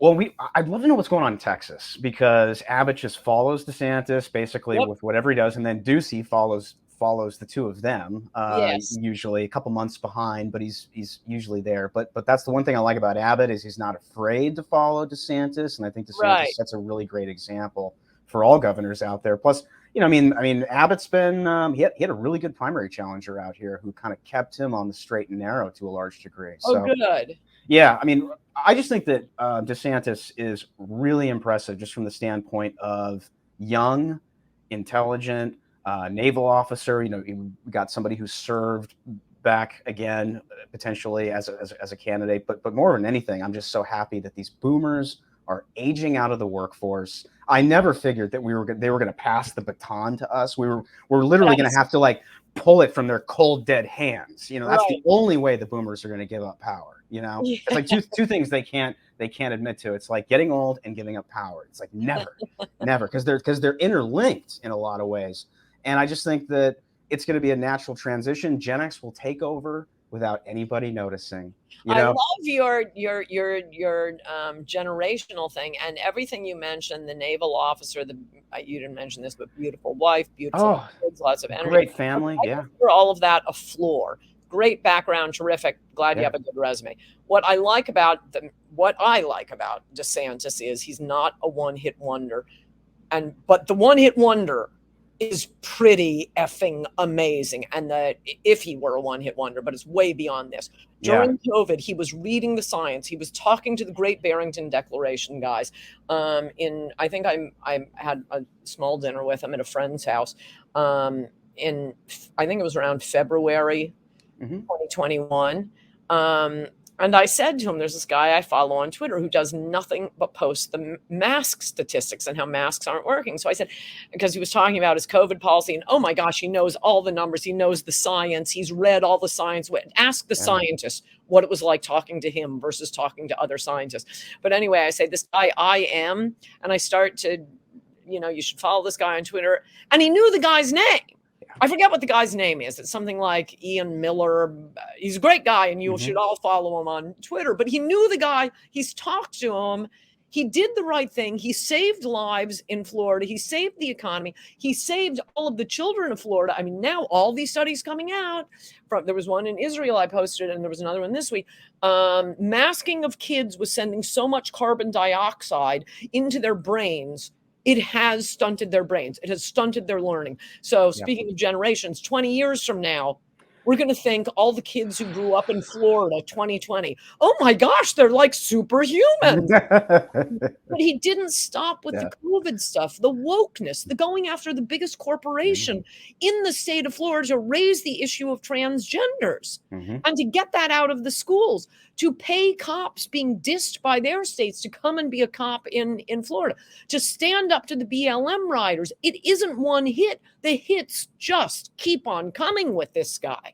Well, I'd love to know what's going on in Texas because Abbott just follows DeSantis basically Yep. with whatever he does, and then Ducey follows the two of them. Yes. Usually a couple months behind, but he's usually there. But that's the one thing I like about Abbott is he's not afraid to follow DeSantis, and I think DeSantis Right. sets a really great example for all governors out there. Plus, I mean, Abbott's been he had a really good primary challenger out here who kind of kept him on the straight and narrow to a large degree. Oh, So good. yeah, I mean, I just think that DeSantis is really impressive just from the standpoint of young, intelligent, naval officer. We got somebody who served back again, potentially as a candidate. But more than anything, I'm just so happy that these boomers are aging out of the workforce. I never figured that they were going to pass the baton to us. We're literally going to Yes. have to like pull it from their cold dead hands. That's the Right. only way the boomers are going to give up power. It's like two things they can't admit to. It's like getting old and giving up power. It's like never, because they're interlinked in a lot of ways. And I just think that it's going to be a natural transition. Gen X will take over without anybody noticing. You I love know, your generational thing and everything you mentioned. The naval officer, you didn't mention this, but beautiful wife, beautiful oh, kids, lots of energy. great family, I yeah, consider all of that a floor. Great background, terrific. Glad you yeah, have a good resume. What I like about DeSantis is he's not a one-hit wonder, but the one-hit wonder is pretty effing amazing. And that if he were a one-hit wonder, but it's way beyond this. yeah. During COVID, he was reading the science. He was talking to the Great Barrington Declaration guys. I think I had a small dinner with him at a friend's house. In I think it was around February Hmm. 2021. And I said to him, there's this guy I follow on Twitter who does nothing but post the mask statistics and how masks aren't working. So I said, because he was talking about his COVID policy, and oh my gosh, he knows all the numbers. He knows the science. He's read all the science. Ask the Yeah. scientist what it was like talking to him versus talking to other scientists. But anyway, I say, this guy I am, and I start to, you should follow this guy on Twitter. And he knew the guy's name. I forget what the guy's name is. It's something like Ian Miller. He's a great guy, and you should Hmm. all follow him on Twitter. But he knew the guy. He's talked to him. He did the right thing. He saved lives in Florida. He saved the economy. He saved all of the children of Florida. I mean, now all these studies coming out. There was one in Israel I posted, and there was another one this week. Masking of kids was sending so much carbon dioxide into their brains, it has stunted their brains. It has stunted their learning. So Yeah. speaking of generations, 20 years from now, we're going to think all the kids who grew up in Florida 2020, oh my gosh, they're like superhumans. But he didn't stop with the Yeah. COVID stuff, the wokeness, the going after the biggest corporation in the state of Florida to raise the issue of transgenders Hmm. and to get that out of the schools, to pay cops being dissed by their states to come and be a cop in Florida, to stand up to the BLM riders. It isn't one hit. The hits just keep on coming with this guy.